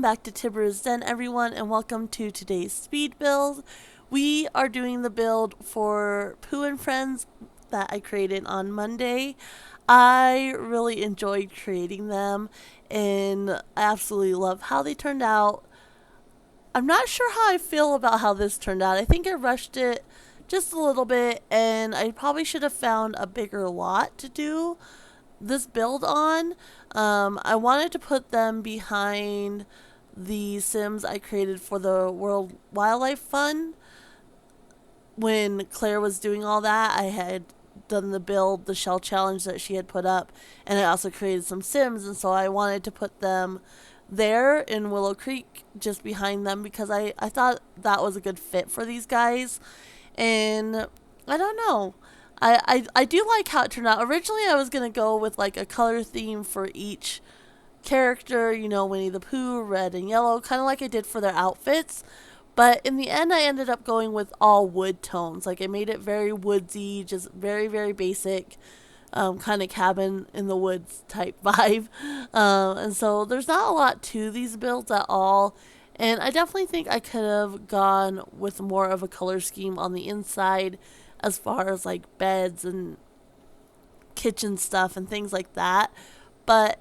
Welcome back to Tibra's Den, everyone, and welcome to today's speed build. We are doing the build for Pooh and Friends that I created on Monday. I really enjoyed creating them, and I absolutely love how they turned out. I'm not sure how I feel about how this turned out. I think I rushed it just a little bit, and I probably should have found a bigger lot to do this build on. I wanted to put them behind the Sims I created for the World Wildlife Fund. When Claire was doing all that, I had done the build, the shell challenge that she had put up, and I also created some Sims, and so I wanted to put them there in Willow Creek, just behind them, because I thought that was a good fit for these guys. And I don't know. I do like how it turned out. Originally, I was going to go with like a color theme for each character, you know, Winnie the Pooh, red and yellow, kind of like I did for their outfits. But in the end, I ended up going with all wood tones. Like, I made it very woodsy, just very, very basic, kind of cabin in the woods type vibe. And so there's not a lot to these builds at all. And I definitely think I could have gone with more of a color scheme on the inside as far as like beds and kitchen stuff and things like that. But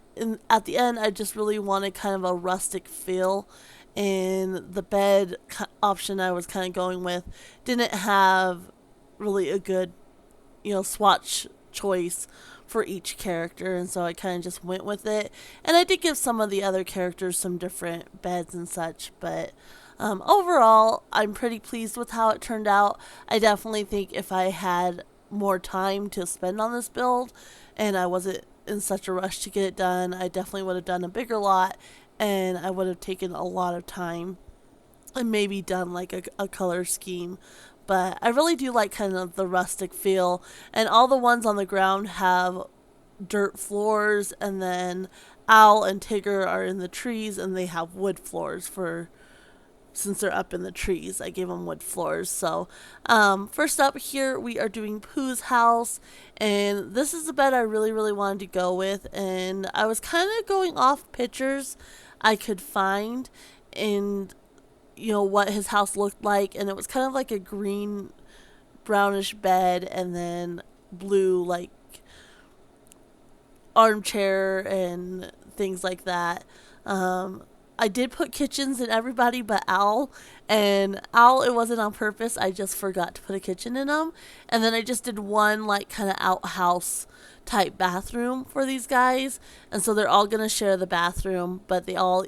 at the end, I just really wanted kind of a rustic feel. And the bed option I was kind of going with didn't have really a good, swatch choice for each character, and so I kind of just went with it. And I did give some of the other characters some different beds and such, but overall, I'm pretty pleased with how it turned out. I definitely think if I had more time to spend on this build and I wasn't in such a rush to get it done, I definitely would have done a bigger lot, and I would have taken a lot of time and maybe done like a color scheme. But I really do like kind of the rustic feel, and all the ones on the ground have dirt floors, and then Owl and Tigger are in the trees and they have wood floors for since they're up in the trees. I gave them wood floors. So first up here we are doing Pooh's house, and this is the bed I really wanted to go with, and I was kind of going off pictures I could find and what his house looked like, and it was kind of like a green brownish bed and then blue like armchair and things like that. I did put kitchens in everybody but Owl, and Owl, it wasn't on purpose, I just forgot to put a kitchen in them. And then I just did one like kind of outhouse type bathroom for these guys, and so they're all gonna share the bathroom, but they all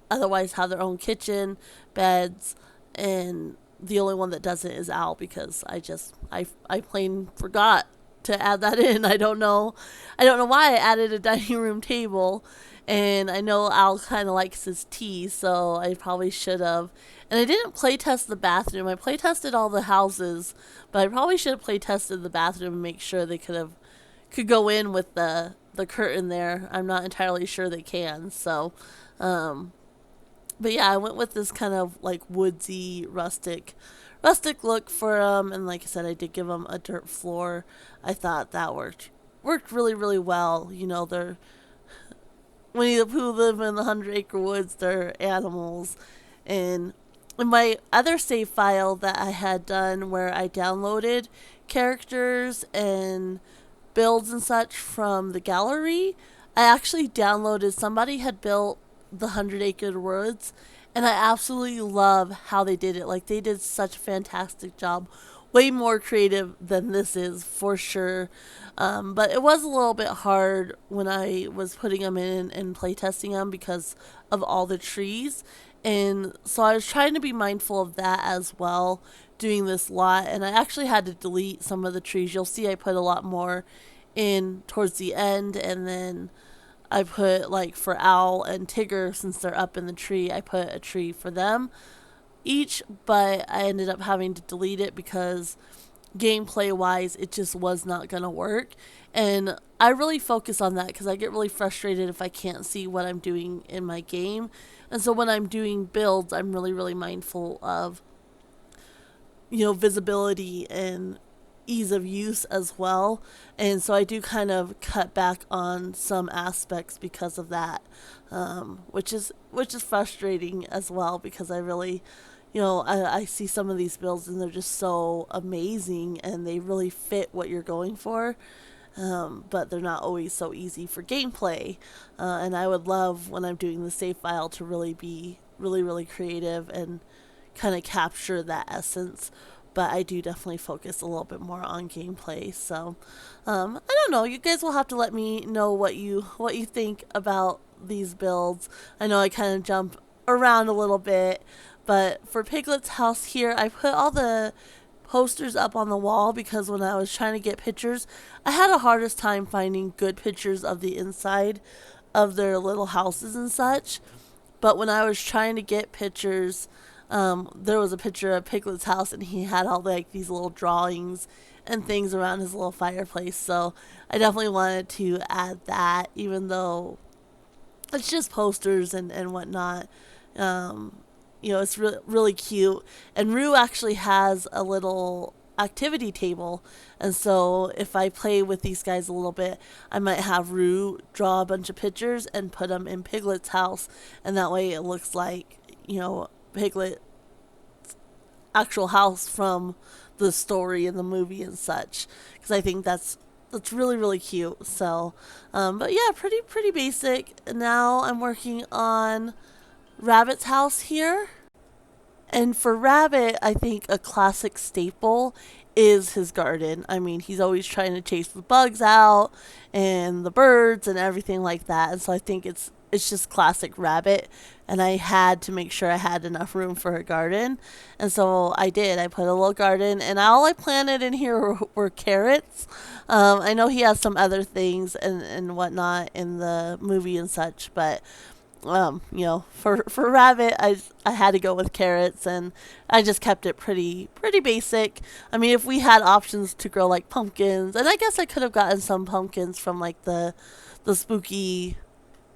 otherwise have their own kitchen, beds, and the only one that doesn't is Owl, because I plain forgot to add that in. I don't know why I added a dining room table, and I know Owl kind of likes his tea, so I probably should have. And I didn't play test the bathroom. I play tested all the houses, but I probably should have play tested the bathroom and make sure they could go in with the curtain there. I'm not entirely sure they can. So but yeah, I went with this kind of like woodsy, rustic look for them, and like I said, I did give them a dirt floor. I thought that worked really well. They're Winnie the Pooh live in the 100-acre woods. They're animals, and in my other save file that I had done, where I downloaded characters and builds and such from the gallery, I actually downloaded, somebody had built the 100-acre woods, and I absolutely love how they did it. Like, they did such a fantastic job, way more creative than this is for sure. But it was a little bit hard when I was putting them in and playtesting them because of all the trees, and so I was trying to be mindful of that as well doing this lot. And I actually had to delete some of the trees. You'll see I put a lot more in towards the end, and then I put, like, for Owl and Tigger, since they're up in the tree, I put a tree for them each, but I ended up having to delete it because gameplay-wise, it just was not going to work. And I really focus on that because I get really frustrated if I can't see what I'm doing in my game. And so when I'm doing builds, I'm really mindful of, visibility and ease of use as well. And so I do kind of cut back on some aspects because of that, which is frustrating as well because I really, I see some of these builds and they're just so amazing and they really fit what you're going for. But they're not always so easy for gameplay. And I would love when I'm doing the save file to really be really creative and kind of capture that essence. But I do definitely focus a little bit more on gameplay. So I don't know. You guys will have to let me know what you think about these builds. I know I kind of jump around a little bit, but for Piglet's house here, I put all the posters up on the wall because when I was trying to get pictures, I had a hardest time finding good pictures of the inside of their little houses and such. But when I was trying to get pictures, there was a picture of Piglet's house, and he had all like these little drawings and things around his little fireplace. So I definitely wanted to add that, even though it's just posters and whatnot. It's really cute. And Rue actually has a little activity table. And so if I play with these guys a little bit, I might have Rue draw a bunch of pictures and put them in Piglet's house. And that way it looks like, Piglet's actual house from the story and the movie and such. Because I think that's really cute. So, but yeah, pretty basic. Now I'm working on Rabbit's house here. And for Rabbit, I think a classic staple is his garden. I mean, he's always trying to chase the bugs out and the birds and everything like that. And so I think it's just classic Rabbit. And I had to make sure I had enough room for a garden. And so I did. I put a little garden, and all I planted in here were carrots. I know he has some other things and whatnot in the movie and such, but for Rabbit, I had to go with carrots, and I just kept it pretty basic. I mean, if we had options to grow like pumpkins, and I guess I could have gotten some pumpkins from like the spooky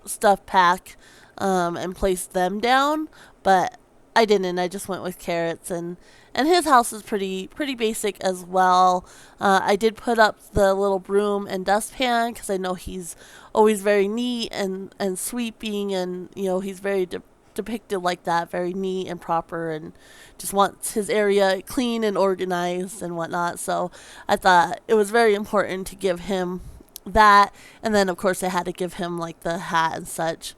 stuff pack, and placed them down, but I didn't. I just went with carrots, and his house is pretty basic as well. I did put up the little broom and dustpan because I know he's always very neat and sweeping, and he's very depicted like that, very neat and proper, and just wants his area clean and organized and whatnot. So I thought it was very important to give him that, and then of course I had to give him like the hat and such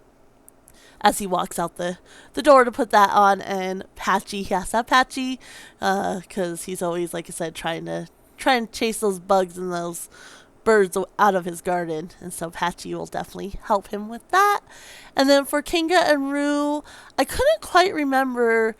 as he walks out the door to put that on. And Patchy, he has to have Patchy, because he's always, like I said, trying to chase those bugs and those birds out of his garden. And so Patchy will definitely help him with that. And then for Kinga and Rue, I couldn't quite remember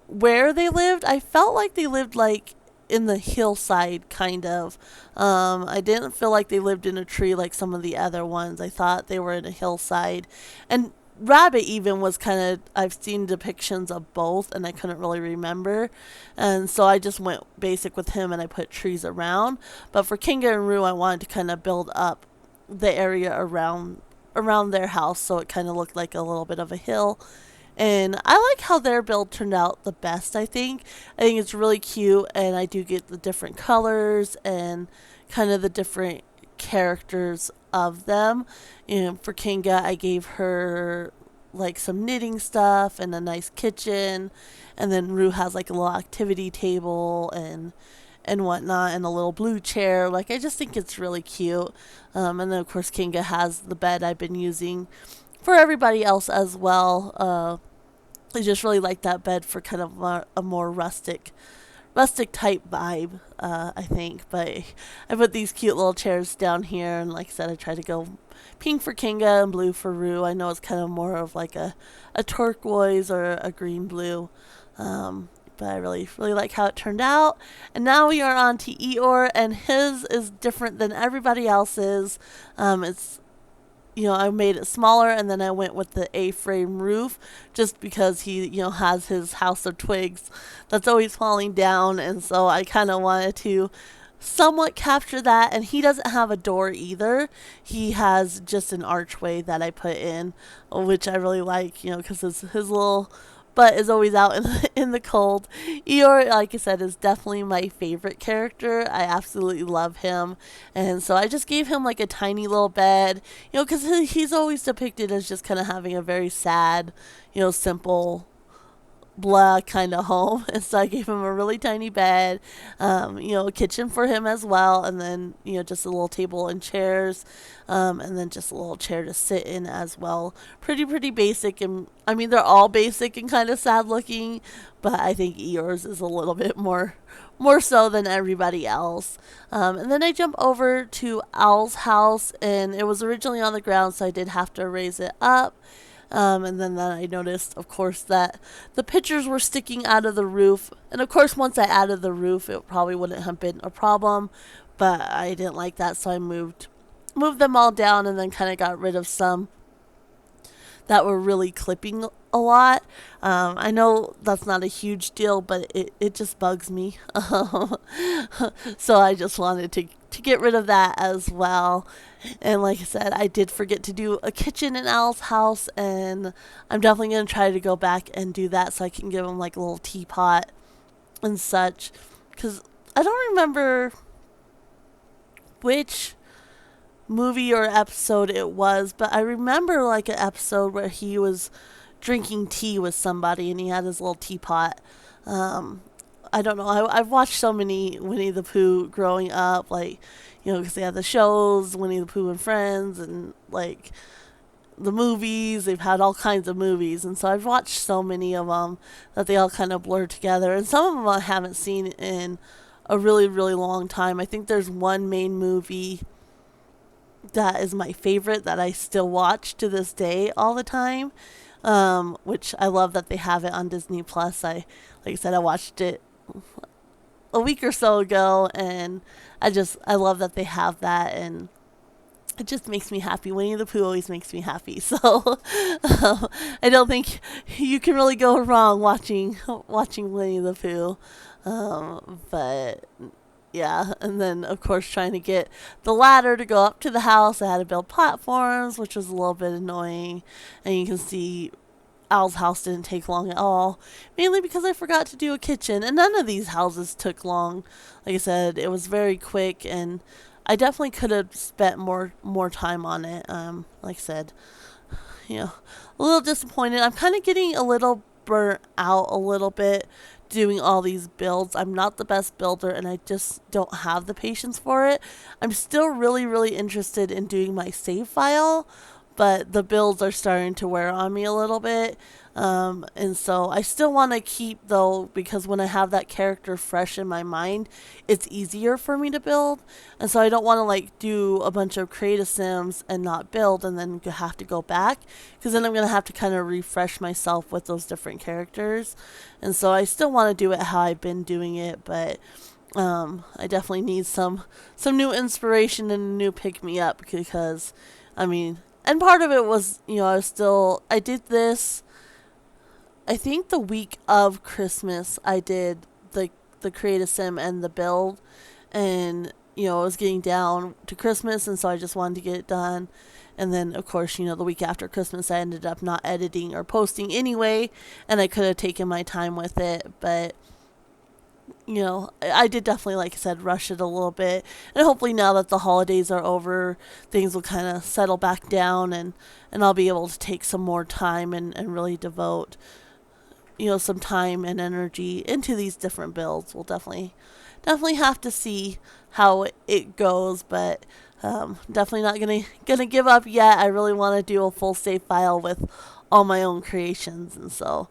where they lived. I felt like they lived like in the hillside, kind of. I didn't feel like they lived in a tree like some of the other ones. I thought they were in a hillside. And Rabbit even was kind of, I've seen depictions of both, and I couldn't really remember. And so I just went basic with him, and I put trees around. But for Kinga and Rue, I wanted to kind of build up the area around their house, so it kind of looked like a little bit of a hill. And I like how their build turned out the best, I think. I think it's really cute, and I do get the different colors and kind of the different characters of them. And for Kinga, I gave her like some knitting stuff and a nice kitchen. And then Rue has like a little activity table and whatnot, and a little blue chair. Like, I just think it's really cute. And then of course Kinga has the bed I've been using for everybody else as well. I just really like that bed for kind of a more rustic type vibe, I think. But I put these cute little chairs down here, and like I said, I try to go pink for Kinga and blue for Rue. I know it's kind of more of like a turquoise or a green blue. But I really like how it turned out. And now we are on to Eeyore, and his is different than everybody else's. It's I made it smaller, and then I went with the A-frame roof just because he, has his house of twigs that's always falling down. And so I kind of wanted to somewhat capture that. And he doesn't have a door either. He has just an archway that I put in, which I really like, because his little but is always out in the cold. Eeyore, like I said, is definitely my favorite character. I absolutely love him. And so I just gave him like a tiny little bed, because he's always depicted as just kind of having a very sad, simple blah kind of home. And so I gave him a really tiny bed, a kitchen for him as well, and then just a little table and chairs, and then just a little chair to sit in as well. Pretty basic, and I mean they're all basic and kind of sad looking, but I think Eeyore's is a little bit more so than everybody else. And then I jump over to Owl's house, and it was originally on the ground, so I did have to raise it up. And then I noticed, of course, that the pictures were sticking out of the roof. And of course, once I added the roof, it probably wouldn't have been a problem. But I didn't like that, so I moved them all down, and then kind of got rid of some that were really clipping a lot. I know that's not a huge deal, but it just bugs me. So I just wanted to get rid of that as well. And like I said, I did forget to do a kitchen in Al's house, and I'm definitely going to try to go back and do that so I can give him like a little teapot and such. Because I don't remember which movie or episode it was, but I remember like an episode where he was drinking tea with somebody and he had his little teapot. I don't know. I've watched so many Winnie the Pooh growing up, like, because they had the shows, Winnie the Pooh and Friends, and like the movies. They've had all kinds of movies, and so I've watched so many of them that they all kind of blur together. And some of them I haven't seen in a really, really long time. I think there's one main movie that is my favorite that I still watch to this day all the time, which I love that they have it on Disney Plus. Like I said, I watched it a week or so ago, and I love that they have that, and it just makes me happy. Winnie the Pooh always makes me happy, so I don't think you can really go wrong watching Winnie the Pooh. But yeah, and then of course trying to get the ladder to go up to the house, I had to build platforms, which was a little bit annoying. And you can see Al's house didn't take long at all, mainly because I forgot to do a kitchen, and none of these houses took long. Like I said, it was very quick, and I definitely could have spent more time on it. Like I said, a little disappointed. I'm kind of getting a little burnt out a little bit doing all these builds. I'm not the best builder, and I just don't have the patience for it. I'm still really, really interested in doing my save file, but the builds are starting to wear on me a little bit. And so I still want to keep, though, because when I have that character fresh in my mind, it's easier for me to build. And so I don't want to like do a bunch of creative sims and not build and then have to go back, because then I'm going to have to kind of refresh myself with those different characters. And so I still want to do it how I've been doing it, but I definitely need some new inspiration and a new pick me up, because I mean, and part of it was, I did this, I think the week of Christmas. I did the creative sim and the build, and I was getting down to Christmas, and so I just wanted to get it done. And then of course, the week after Christmas I ended up not editing or posting anyway, and I could have taken my time with it, but I did definitely, like I said, rush it a little bit. And hopefully now that the holidays are over, things will kind of settle back down, and I'll be able to take some more time and really devote, some time and energy into these different builds. We'll definitely have to see how it goes, but definitely not gonna give up yet. I really want to do a full save file with all my own creations, and so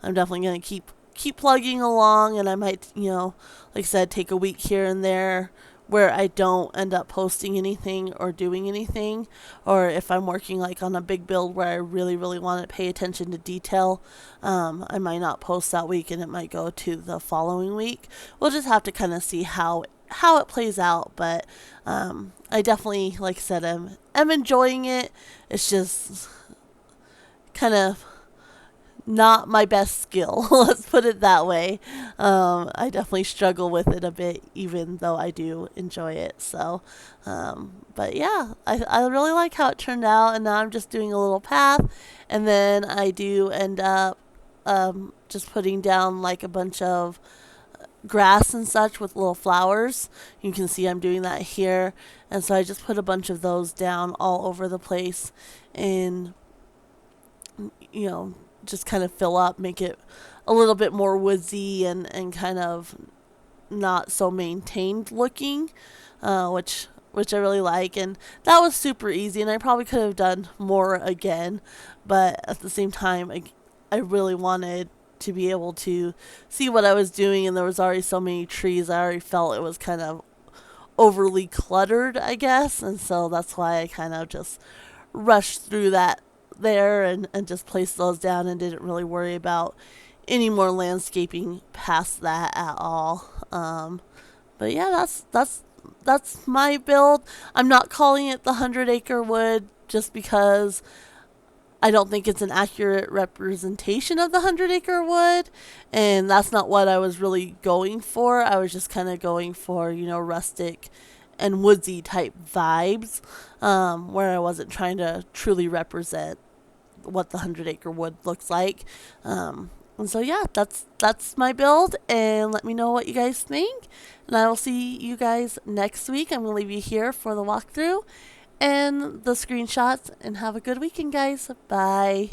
I'm definitely gonna keep plugging along, and I might, like I said, take a week here and there where I don't end up posting anything or doing anything, or if I'm working like on a big build where I really, really want to pay attention to detail, I might not post that week, and it might go to the following week. We'll just have to kind of see how it plays out, but I definitely, like I said, I'm enjoying it. It's just kind of not my best skill. Let's put it that way. I definitely struggle with it a bit, even though I do enjoy it. So, but yeah, I really like how it turned out, and now I'm just doing a little path, and then I do end up just putting down like a bunch of grass and such with little flowers. You can see I'm doing that here. And so I just put a bunch of those down all over the place and, just kind of fill up, make it a little bit more woodsy and kind of not so maintained looking, which I really like. And that was super easy, and I probably could have done more again, but at the same time, I really wanted to be able to see what I was doing, and there was already so many trees. I already felt it was kind of overly cluttered, I guess, and so that's why I kind of just rushed through that there and just placed those down and didn't really worry about any more landscaping past that at all. But yeah, that's my build. I'm not calling it the 100-acre wood just because I don't think it's an accurate representation of the 100-acre wood, and that's not what I was really going for. I was just kind of going for, rustic and woodsy type vibes, where I wasn't trying to truly represent what the 100-acre wood looks like. And so yeah, that's my build, and let me know what you guys think. And I will see you guys next week. I'm gonna leave you here for the walkthrough and the screenshots, and have a good weekend, guys. Bye.